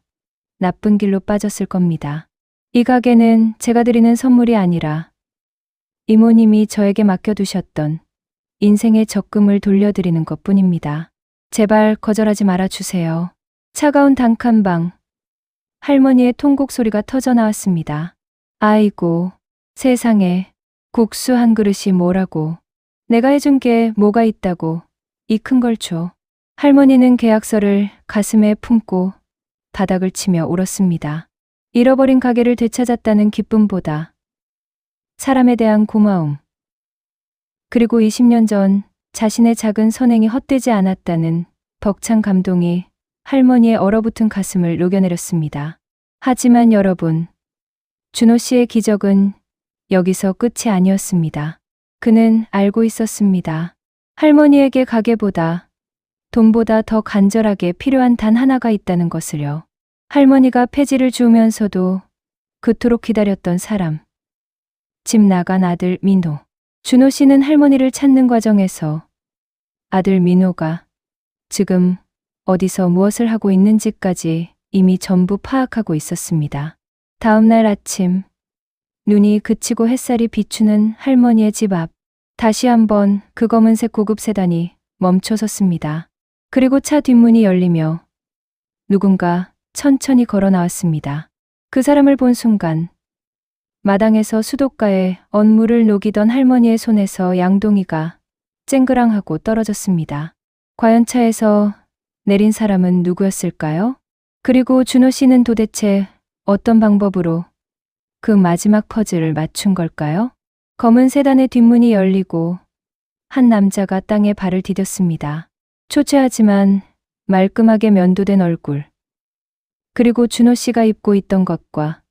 나쁜 길로 빠졌을 겁니다. 이 가게는 제가 드리는 선물이 아니라 이모님이 저에게 맡겨두셨던 인생의 적금을 돌려드리는 것뿐입니다. 제발 거절하지 말아주세요. 차가운 단칸방. 할머니의 통곡 소리가 터져 나왔습니다. 아이고, 세상에, 국수 한 그릇이 뭐라고. 내가 해준 게 뭐가 있다고 이 큰 걸 줘. 할머니는 계약서를 가슴에 품고 바닥을 치며 울었습니다. 잃어버린 가게를 되찾았다는 기쁨보다 사람에 대한 고마움, 그리고 20년 전 자신의 작은 선행이 헛되지 않았다는 벅찬 감동이 할머니의 얼어붙은 가슴을 녹여내렸습니다. 하지만 여러분, 준호 씨의 기적은 여기서 끝이 아니었습니다. 그는 알고 있었습니다. 할머니에게 가게보다 돈보다 더 간절하게 필요한 단 하나가 있다는 것을요. 할머니가 폐지를 주우면서도 그토록 기다렸던 사람. 집 나간 아들 민호. 준호 씨는 할머니를 찾는 과정에서 아들 민호가 지금 어디서 무엇을 하고 있는지까지 이미 전부 파악하고 있었습니다. 다음 날 아침, 눈이 그치고 햇살이 비추는 할머니의 집 앞. 다시 한번 그 검은색 고급 세단이 멈춰섰습니다. 그리고 차 뒷문이 열리며 누군가 천천히 걸어 나왔습니다. 그 사람을 본 순간 마당에서 수도가에 언물을 녹이던 할머니의 손에서 양동이가 쨍그랑하고 떨어졌습니다. 과연 차에서 내린 사람은 누구였을까요? 그리고 준호 씨는 도대체 어떤 방법으로 그 마지막 퍼즐을 맞춘 걸까요? 검은 세단의 뒷문이 열리고 한 남자가 땅에 발을 디뎠습니다. 초췌하지만 말끔하게 면도된 얼굴. 그리고 준호 씨가 입고 있던 것과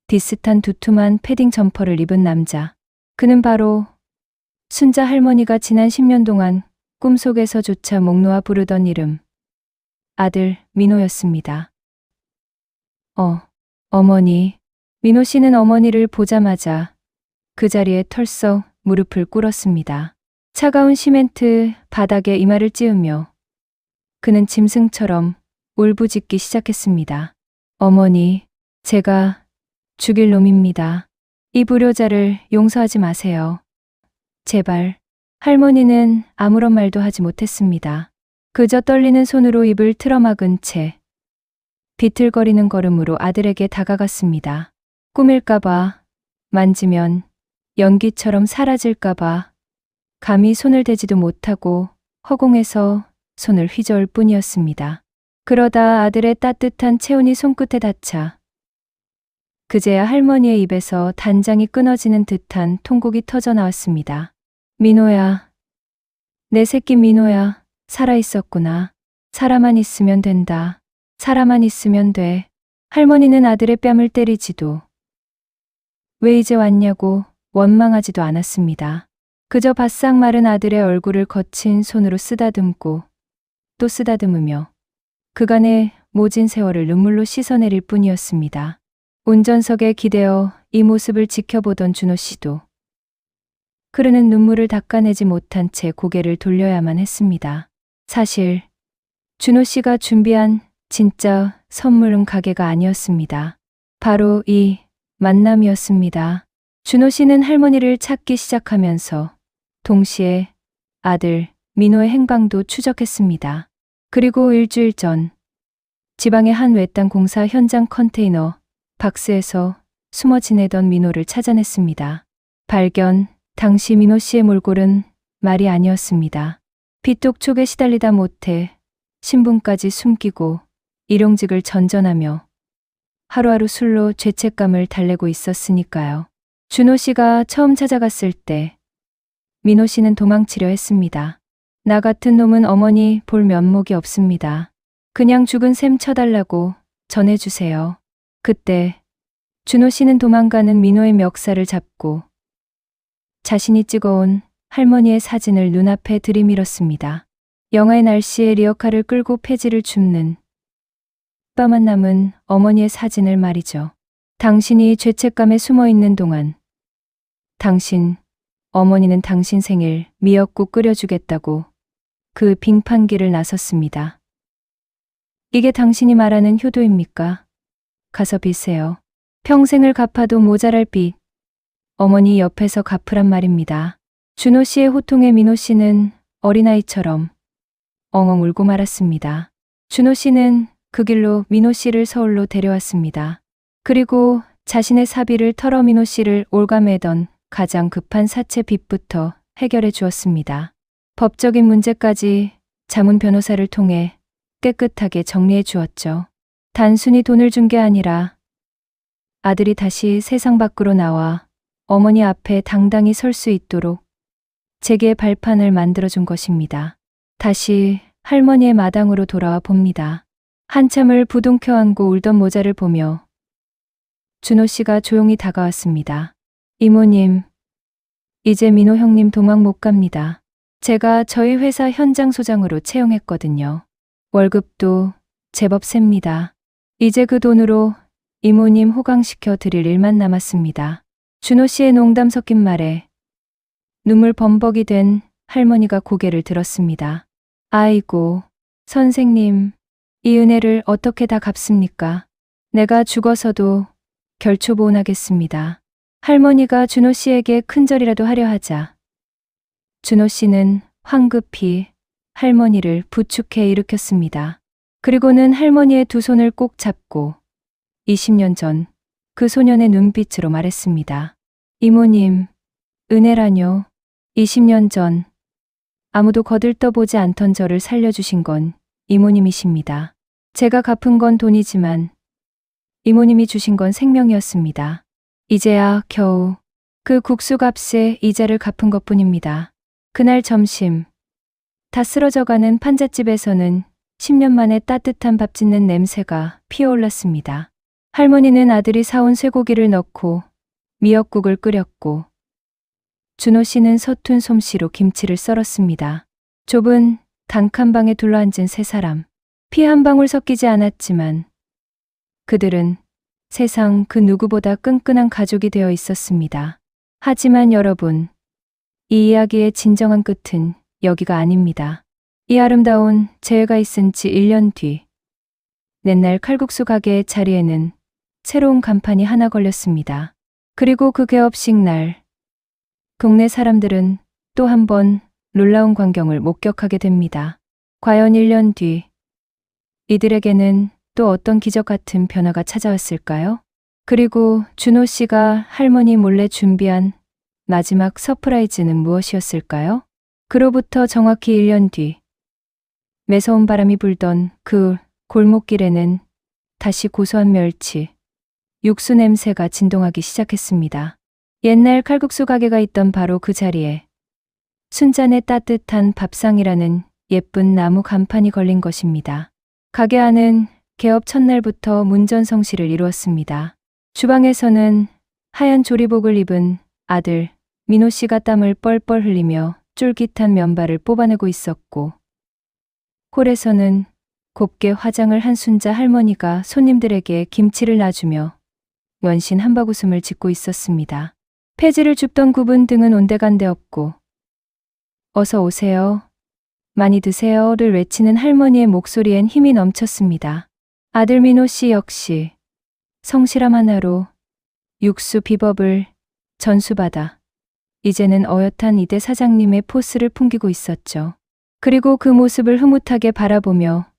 비슷한 두툼한 패딩 점퍼를 입은 남자. 그는 바로 순자 할머니가 지난 10년 동안 꿈속에서조차 목 놓아 부르던 이름. 아들 민호였습니다. 어머니. 민호 씨는 어머니를 보자마자 그 자리에 털썩 무릎을 꿇었습니다. 차가운 시멘트 바닥에 이마를 찌우며 그는 짐승처럼 울부짖기 시작했습니다. 어머니, 제가 죽일 놈입니다. 이 불효자를 용서하지 마세요. 제발. 할머니는 아무런 말도 하지 못했습니다. 그저 떨리는 손으로 입을 틀어막은 채 비틀거리는 걸음으로 아들에게 다가갔습니다. 꿈일까봐, 만지면 연기처럼 사라질까봐 감히 손을 대지도 못하고 허공에서 손을 휘저을 뿐이었습니다. 그러다 아들의 따뜻한 체온이 손끝에 닿자 그제야 할머니의 입에서 단장이 끊어지는 듯한 통곡이 터져 나왔습니다. 민호야, 내 새끼 민호야, 살아있었구나. 살아만 있으면 된다. 살아만 있으면 돼. 할머니는 아들의 뺨을 때리지도 왜 이제 왔냐고 원망하지도 않았습니다. 그저 바싹 마른 아들의 얼굴을 거친 손으로 쓰다듬고 또 쓰다듬으며 그간의 모진 세월을 눈물로 씻어내릴 뿐이었습니다. 운전석에 기대어 이 모습을 지켜보던 준호 씨도 흐르는 눈물을 닦아내지 못한 채 고개를 돌려야만 했습니다. 사실 준호 씨가 준비한 진짜 선물은 가게가 아니었습니다. 바로 이 만남이었습니다. 준호 씨는 할머니를 찾기 시작하면서 동시에 아들 민호의 행방도 추적했습니다. 그리고 일주일 전 지방의 한 외딴 공사 현장 컨테이너 박스에서 숨어 지내던 민호를 찾아냈습니다. 발견, 당시 민호 씨의 몰골은 말이 아니었습니다. 빚독촉에 시달리다 못해 신분까지 숨기고 일용직을 전전하며 하루하루 술로 죄책감을 달래고 있었으니까요. 준호 씨가 처음 찾아갔을 때 민호 씨는 도망치려 했습니다. 나 같은 놈은 어머니 볼 면목이 없습니다. 그냥 죽은 셈 쳐달라고 전해주세요. 그때 준호 씨는 도망가는 민호의 멱살을 잡고 자신이 찍어온 할머니의 사진을 눈앞에 들이밀었습니다. 영하의 날씨에 리어카를 끌고 폐지를 줍는 뼈만 남은 어머니의 사진을 말이죠. 당신이 죄책감에 숨어 있는 동안 어머니는 당신 생일 미역국 끓여주겠다고 그 빙판길을 나섰습니다. 이게 당신이 말하는 효도입니까? 가서 빚세요. 평생을 갚아도 모자랄 빚. 어머니 옆에서 갚으란 말입니다. 준호 씨의 호통에 민호 씨는 어린아이처럼 엉엉 울고 말았습니다. 준호 씨는 그 길로 민호 씨를 서울로 데려왔습니다. 그리고 자신의 사비를 털어 민호 씨를 올가매던 가장 급한 사채 빚부터 해결해 주었습니다. 법적인 문제까지 자문 변호사를 통해 깨끗하게 정리해 주었죠. 단순히 돈을 준 게 아니라 아들이 다시 세상 밖으로 나와 어머니 앞에 당당히 설 수 있도록 재기의 발판을 만들어준 것입니다. 다시 할머니의 마당으로 돌아와 봅니다. 한참을 부둥켜 안고 울던 모자를 보며 준호 씨가 조용히 다가왔습니다. 이모님, 이제 민호 형님 도망 못 갑니다. 제가 저희 회사 현장 소장으로 채용했거든요. 월급도 제법 셉니다. 이제 그 돈으로 이모님 호강시켜 드릴 일만 남았습니다. 준호 씨의 농담 섞인 말에 눈물 범벅이 된 할머니가 고개를 들었습니다. 아이고, 선생님, 이 은혜를 어떻게 다 갚습니까? 내가 죽어서도 결초보온하겠습니다. 할머니가 준호 씨에게 큰절이라도 하려 하자 준호 씨는 황급히 할머니를 부축해 일으켰습니다. 그리고는 할머니의 두 손을 꼭 잡고 20년 전 그 소년의 눈빛으로 말했습니다. 이모님, 은혜라뇨. 20년 전 아무도 거들떠보지 않던 저를 살려주신 건 이모님이십니다. 제가 갚은 건 돈이지만 이모님이 주신 건 생명이었습니다. 이제야 겨우 그 국수값에 이자를 갚은 것뿐입니다. 그날 점심, 다 쓰러져가는 판잣집에서는 10년 만에 따뜻한 밥 짓는 냄새가 피어올랐습니다. 할머니는 아들이 사온 쇠고기를 넣고 미역국을 끓였고 준호 씨는 서툰 솜씨로 김치를 썰었습니다. 좁은 단칸방에 둘러앉은 세 사람. 피 한 방울 섞이지 않았지만 그들은 세상 그 누구보다 끈끈한 가족이 되어 있었습니다. 하지만 여러분, 이 이야기의 진정한 끝은 여기가 아닙니다. 이 아름다운 재회가 있은 지 1년 뒤, 옛날 칼국수 가게의 자리에는 새로운 간판이 하나 걸렸습니다. 그리고 그 개업식 날, 동네 사람들은 또 한 번 놀라운 광경을 목격하게 됩니다. 과연 1년 뒤, 이들에게는 또 어떤 기적 같은 변화가 찾아왔을까요? 그리고 준호 씨가 할머니 몰래 준비한 마지막 서프라이즈는 무엇이었을까요? 그로부터 정확히 1년 뒤, 매서운 바람이 불던 그 골목길에는 다시 고소한 멸치, 육수 냄새가 진동하기 시작했습니다. 옛날 칼국수 가게가 있던 바로 그 자리에 순잔의 따뜻한 밥상이라는 예쁜 나무 간판이 걸린 것입니다. 가게 안은 개업 첫날부터 문전성시를 이루었습니다. 주방에서는 하얀 조리복을 입은 아들 민호 씨가 땀을 뻘뻘 흘리며 쫄깃한 면발을 뽑아내고 있었고, 홀에서는 곱게 화장을 한 순자 할머니가 손님들에게 김치를 놔주며 원신 한바구음을 짓고 있었습니다. 폐지를 줍던 구분 등은 온데간데 없고 어서 오세요, 많이 드세요를 외치는 할머니의 목소리엔 힘이 넘쳤습니다. 아들 민호 씨 역시 성실함 하나로 육수 비법을 전수받아 이제는 어엿한 이대 사장님의 포스를 풍기고 있었죠. 그리고 그 모습을 흐뭇하게 바라보며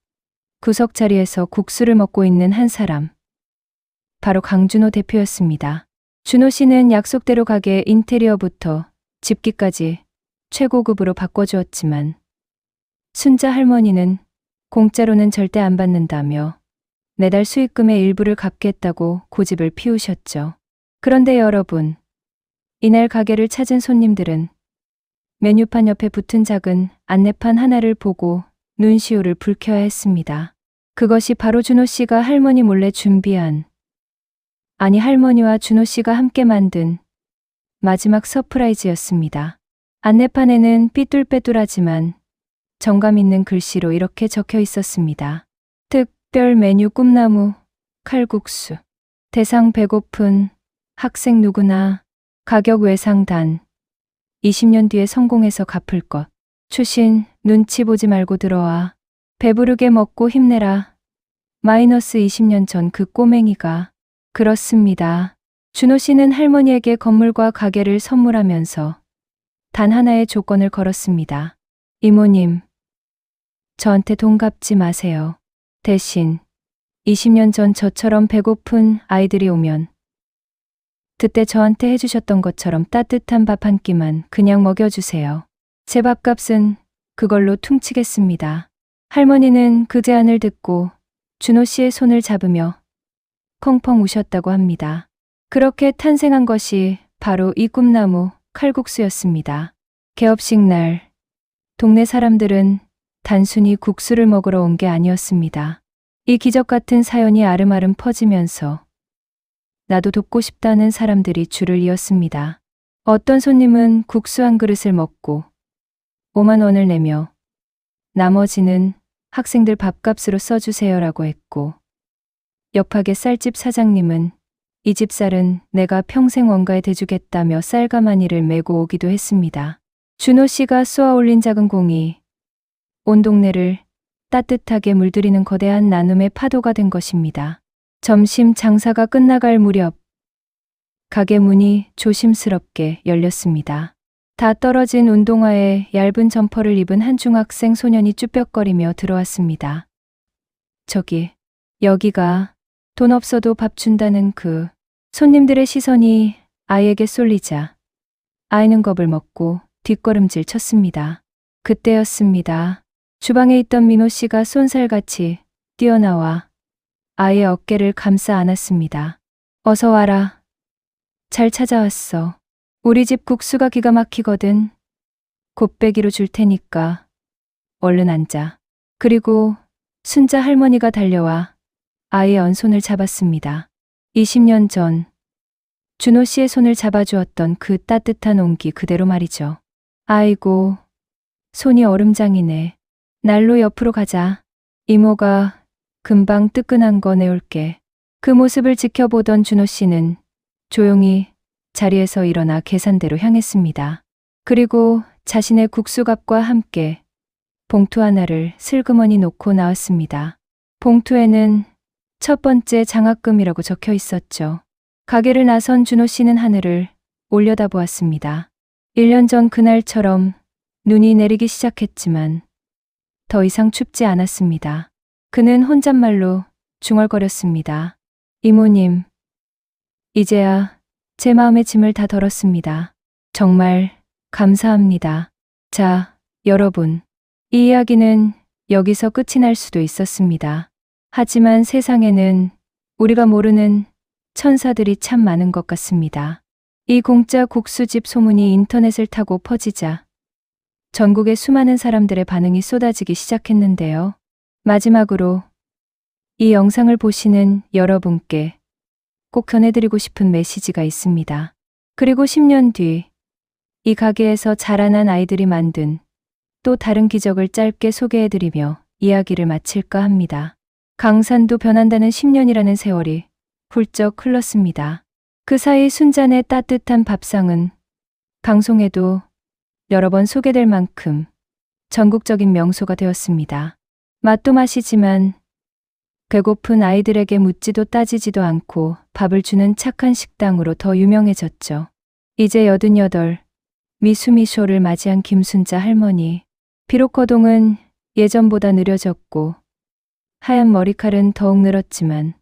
구석 자리에서 국수를 먹고 있는 한 사람. 바로 강준호 대표였습니다. 준호 씨는 약속대로 가게 인테리어부터 집기까지 최고급으로 바꿔주었지만 순자 할머니는 공짜로는 절대 안 받는다며 매달 수익금의 일부를 갚겠다고 고집을 피우셨죠. 그런데 여러분, 이날 가게를 찾은 손님들은 메뉴판 옆에 붙은 작은 안내판 하나를 보고 눈시울을 붉혀야 했습니다. 그것이 바로 준호 씨가 할머니 몰래 준비한, 아니 할머니와 준호 씨가 함께 만든 마지막 서프라이즈였습니다. 안내판에는 삐뚤빼뚤하지만 정감 있는 글씨로 이렇게 적혀 있었습니다. 특별 메뉴 꿈나무 칼국수. 대상 배고픈 학생 누구나. 가격 외상 단 20년 뒤에 성공해서 갚을 것. 추신 눈치 보지 말고 들어와. 배부르게 먹고 힘내라. 마이너스 20년 전 그 꼬맹이가. 그렇습니다. 준호 씨는 할머니에게 건물과 가게를 선물하면서 단 하나의 조건을 걸었습니다. 이모님, 저한테 돈 갚지 마세요. 대신 20년 전 저처럼 배고픈 아이들이 오면 그때 저한테 해주셨던 것처럼 따뜻한 밥 한 끼만 그냥 먹여주세요. 제 밥값은 그걸로 퉁치겠습니다. 할머니는 그 제안을 듣고 준호 씨의 손을 잡으며 펑펑 우셨다고 합니다. 그렇게 탄생한 것이 바로 이 꿈나무 칼국수였습니다. 개업식 날, 동네 사람들은 단순히 국수를 먹으러 온 게 아니었습니다. 이 기적 같은 사연이 아름아름 퍼지면서 나도 돕고 싶다는 사람들이 줄을 이었습니다. 어떤 손님은 국수 한 그릇을 먹고 5만 원을 내며 나머지는 학생들 밥값으로 써주세요라고 했고, 옆하게 쌀집 사장님은 이 집 쌀은 내가 평생 원가에 대주겠다며 쌀가마니를 메고 오기도 했습니다. 준호 씨가 쏘아 올린 작은 공이 온 동네를 따뜻하게 물들이는 거대한 나눔의 파도가 된 것입니다. 점심 장사가 끝나갈 무렵 가게 문이 조심스럽게 열렸습니다. 다 떨어진 운동화에 얇은 점퍼를 입은 한 중학생 소년이 쭈뼛거리며 들어왔습니다. 저기, 여기가 돈 없어도 밥 준다는 그 손님들의 시선이 아이에게 쏠리자 아이는 겁을 먹고 뒷걸음질 쳤습니다. 그때였습니다. 주방에 있던 민호 씨가 쏜살같이 뛰어나와 아이의 어깨를 감싸 안았습니다. 어서 와라. 잘 찾아왔어. 우리 집 국수가 기가 막히거든. 곱빼기로 줄 테니까 얼른 앉아. 그리고 순자 할머니가 달려와 아이의 언손을 잡았습니다. 20년 전 준호 씨의 손을 잡아주었던 그 따뜻한 온기 그대로 말이죠. 아이고, 손이 얼음장이네. 날로 옆으로 가자. 이모가 금방 뜨끈한 거 내올게. 그 모습을 지켜보던 준호 씨는 조용히 자리에서 일어나 계산대로 향했습니다. 그리고 자신의 국수갑과 함께 봉투 하나를 슬그머니 놓고 나왔습니다. 봉투에는 첫 번째 장학금이라고 적혀 있었죠. 가게를 나선 준호 씨는 하늘을 올려다보았습니다. 1년 전 그날처럼 눈이 내리기 시작했지만 더 이상 춥지 않았습니다. 그는 혼잣말로 중얼거렸습니다. 이모님, 이제야 제 마음의 짐을 다 덜었습니다. 정말 감사합니다. 자, 여러분, 이 이야기는 여기서 끝이 날 수도 있었습니다. 하지만 세상에는 우리가 모르는 천사들이 참 많은 것 같습니다. 이 공짜 국수집 소문이 인터넷을 타고 퍼지자 전국의 수많은 사람들의 반응이 쏟아지기 시작했는데요. 마지막으로 이 영상을 보시는 여러분께 꼭 전해드리고 싶은 메시지가 있습니다. 그리고 10년 뒤 이 가게에서 자라난 아이들이 만든 또 다른 기적을 짧게 소개해드리며 이야기를 마칠까 합니다. 강산도 변한다는 10년이라는 세월이 훌쩍 흘렀습니다. 그 사이 순잔의 따뜻한 밥상은 방송에도 여러 번 소개될 만큼 전국적인 명소가 되었습니다. 맛도 맛이지만 배고픈 아이들에게 묻지도 따지지도 않고 밥을 주는 착한 식당으로 더 유명해졌죠. 이제 88, 미수미쇼를 맞이한 김순자 할머니. 비록 거동은 예전보다 느려졌고 하얀 머리칼은 더욱 늘었지만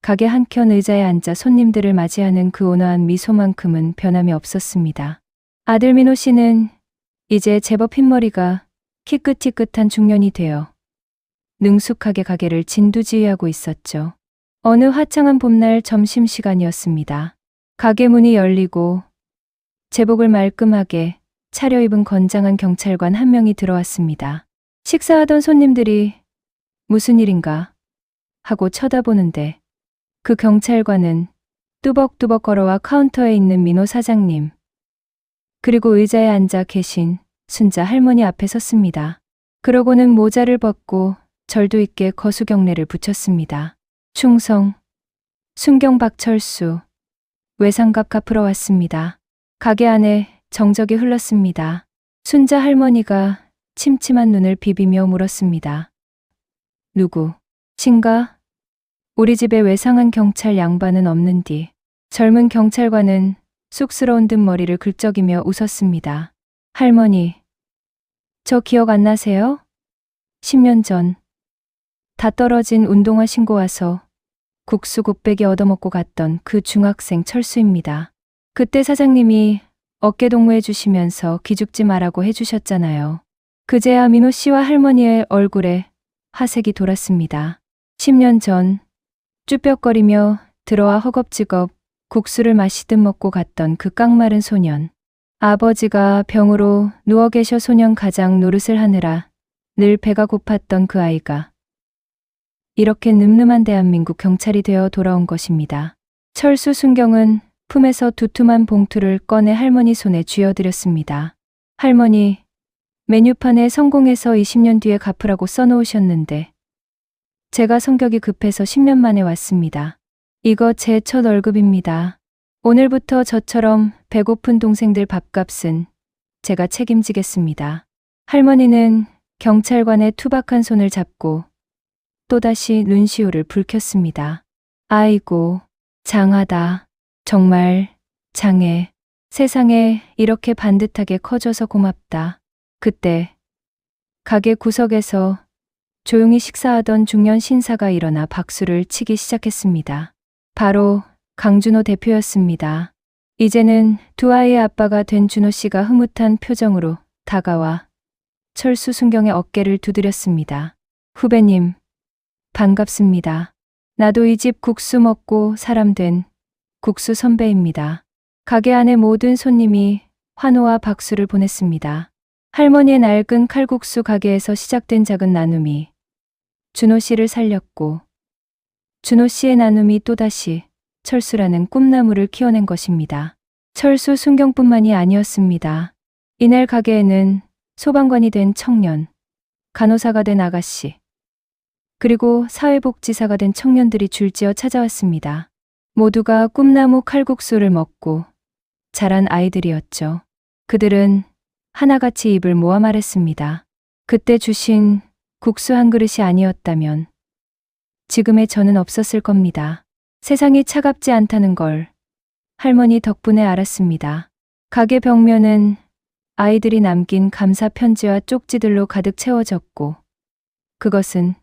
가게 한켠 의자에 앉아 손님들을 맞이하는 그 온화한 미소만큼은 변함이 없었습니다. 아들 민호 씨는 이제 제법 흰머리가 희끗희끗한 중년이 되어 능숙하게 가게를 진두지휘하고 있었죠. 어느 화창한 봄날 점심시간이었습니다. 가게 문이 열리고 제복을 말끔하게 차려입은 건장한 경찰관 한 명이 들어왔습니다. 식사하던 손님들이 무슨 일인가 하고 쳐다보는데 그 경찰관은 뚜벅뚜벅 걸어와 카운터에 있는 민호 사장님 그리고 의자에 앉아 계신 순자 할머니 앞에 섰습니다. 그러고는 모자를 벗고 절도 있게 거수경례를 붙였습니다. 충성, 순경 박철수, 외상갑 갚으러 왔습니다. 가게 안에 정적이 흘렀습니다. 순자 할머니가 침침한 눈을 비비며 물었습니다. 누구? 신가? 우리 집에 외상한 경찰 양반은 없는디. 젊은 경찰관은 쑥스러운 듯 머리를 긁적이며 웃었습니다. 할머니, 저 기억 안 나세요? 10년 전 다 떨어진 운동화 신고 와서 국수 곱빼기 얻어먹고 갔던 그 중학생 철수입니다. 그때 사장님이 어깨 동무해 주시면서 기죽지 말라고 해주셨잖아요. 그제야 민호 씨와 할머니의 얼굴에 화색이 돌았습니다. 10년 전 쭈뼛거리며 들어와 허겁지겁 국수를 마시듯 먹고 갔던 그 깡마른 소년. 아버지가 병으로 누워 계셔 소년 가장 노릇을 하느라 늘 배가 고팠던 그 아이가 이렇게 늠름한 대한민국 경찰이 되어 돌아온 것입니다. 철수 순경은 품에서 두툼한 봉투를 꺼내 할머니 손에 쥐어드렸습니다. 할머니, 메뉴판에 성공해서 20년 뒤에 갚으라고 써놓으셨는데 제가 성격이 급해서 10년 만에 왔습니다. 이거 제 첫 월급입니다. 오늘부터 저처럼 배고픈 동생들 밥값은 제가 책임지겠습니다. 할머니는 경찰관의 투박한 손을 잡고 또다시 눈시울을 붉혔습니다. 아이고, 장하다. 정말 장해. 세상에 이렇게 반듯하게 커져서 고맙다. 그때 가게 구석에서 조용히 식사하던 중년 신사가 일어나 박수를 치기 시작했습니다. 바로 강준호 대표였습니다. 이제는 두 아이의 아빠가 된 준호 씨가 흐뭇한 표정으로 다가와 철수 순경의 어깨를 두드렸습니다. 후배님, 반갑습니다. 나도 이 집 국수 먹고 사람 된 국수 선배입니다. 가게 안의 모든 손님이 환호와 박수를 보냈습니다. 할머니의 낡은 칼국수 가게에서 시작된 작은 나눔이 준호 씨를 살렸고 준호 씨의 나눔이 또다시 철수라는 꿈나무를 키워낸 것입니다. 철수 순경뿐만이 아니었습니다. 이날 가게에는 소방관이 된 청년, 간호사가 된 아가씨, 그리고 사회복지사가 된 청년들이 줄지어 찾아왔습니다. 모두가 꿈나무 칼국수를 먹고 자란 아이들이었죠. 그들은 하나같이 입을 모아 말했습니다. 그때 주신 국수 한 그릇이 아니었다면 지금의 저는 없었을 겁니다. 세상이 차갑지 않다는 걸 할머니 덕분에 알았습니다. 가게 벽면은 아이들이 남긴 감사 편지와 쪽지들로 가득 채워졌고 그것은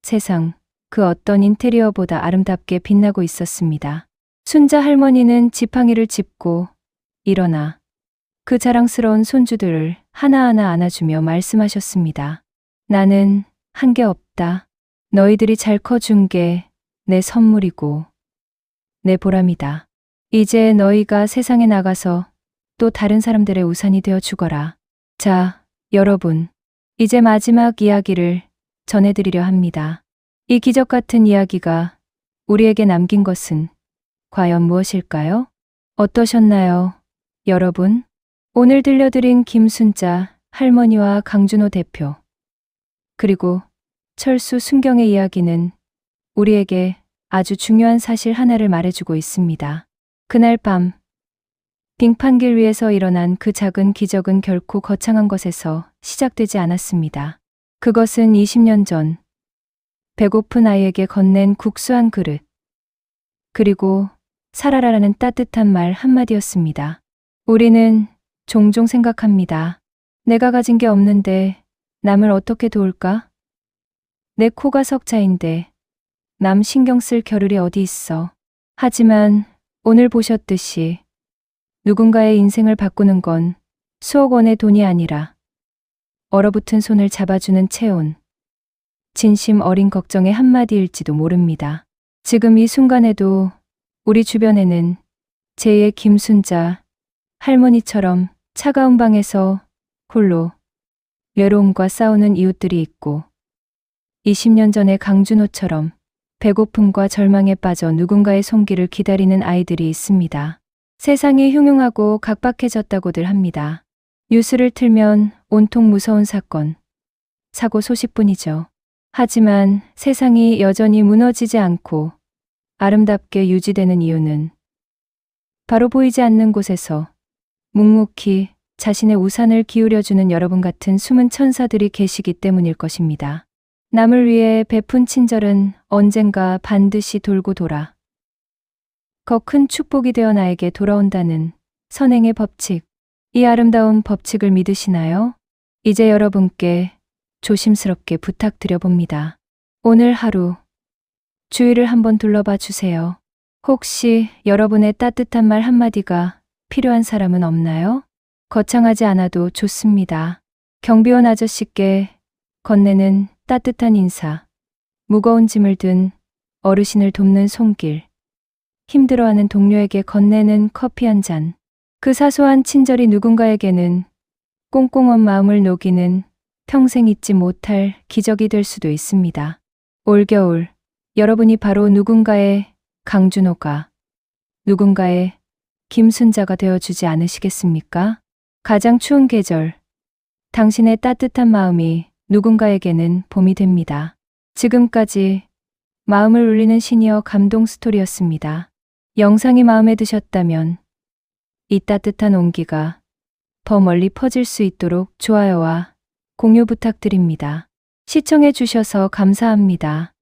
세상 그 어떤 인테리어보다 아름답게 빛나고 있었습니다. 순자 할머니는 지팡이를 짚고 일어나 그 자랑스러운 손주들을 하나하나 안아주며 말씀하셨습니다. 나는 한 게 없다. 너희들이 잘 커준 게 내 선물이고 내 보람이다. 이제 너희가 세상에 나가서 또 다른 사람들의 우산이 되어 주거라. 자, 여러분, 이제 마지막 이야기를 전해드리려 합니다. 이 기적 같은 이야기가 우리에게 남긴 것은 과연 무엇일까요? 어떠셨나요, 여러분? 오늘 들려드린 김순자 할머니와 강준호 대표, 그리고 철수 순경의 이야기는 우리에게 아주 중요한 사실 하나를 말해주고 있습니다. 그날 밤, 빙판길 위에서 일어난 그 작은 기적은 결코 거창한 것에서 시작되지 않았습니다. 그것은 20년 전, 배고픈 아이에게 건넨 국수 한 그릇, 그리고 살아라라는 따뜻한 말 한마디였습니다. 우리는 종종 생각합니다. 내가 가진 게 없는데 남을 어떻게 도울까? 내 코가 석자인데 남 신경 쓸 겨를이 어디 있어. 하지만 오늘 보셨듯이 누군가의 인생을 바꾸는 건 수억 원의 돈이 아니라 얼어붙은 손을 잡아주는 체온, 진심 어린 걱정의 한마디일지도 모릅니다. 지금 이 순간에도 우리 주변에는 제2의 김순자 할머니처럼 차가운 방에서 홀로 외로움과 싸우는 이웃들이 있고 20년 전의 강준호처럼 배고픔과 절망에 빠져 누군가의 손길을 기다리는 아이들이 있습니다. 세상이 흉흉하고 각박해졌다고들 합니다. 뉴스를 틀면 온통 무서운 사건, 사고 소식뿐이죠. 하지만 세상이 여전히 무너지지 않고 아름답게 유지되는 이유는 바로 보이지 않는 곳에서 묵묵히 자신의 우산을 기울여주는 여러분 같은 숨은 천사들이 계시기 때문일 것입니다. 남을 위해 베푼 친절은 언젠가 반드시 돌고 돌아 더 큰 축복이 되어 나에게 돌아온다는 선행의 법칙, 이 아름다운 법칙을 믿으시나요? 이제 여러분께 조심스럽게 부탁드려 봅니다. 오늘 하루 주위를 한번 둘러봐 주세요. 혹시 여러분의 따뜻한 말 한마디가 필요한 사람은 없나요? 거창하지 않아도 좋습니다. 경비원 아저씨께 건네는 따뜻한 인사, 무거운 짐을 든 어르신을 돕는 손길, 힘들어하는 동료에게 건네는 커피 한 잔. 그 사소한 친절이 누군가에게는 꽁꽁한 마음을 녹이는 평생 잊지 못할 기적이 될 수도 있습니다. 올겨울, 여러분이 바로 누군가의 강준호가, 누군가의 김순자가 되어주지 않으시겠습니까? 가장 추운 계절, 당신의 따뜻한 마음이 누군가에게는 봄이 됩니다. 지금까지 마음을 울리는 시니어 감동 스토리였습니다. 영상이 마음에 드셨다면 이 따뜻한 온기가 더 멀리 퍼질 수 있도록 좋아요와 공유 부탁드립니다. 시청해 주셔서 감사합니다.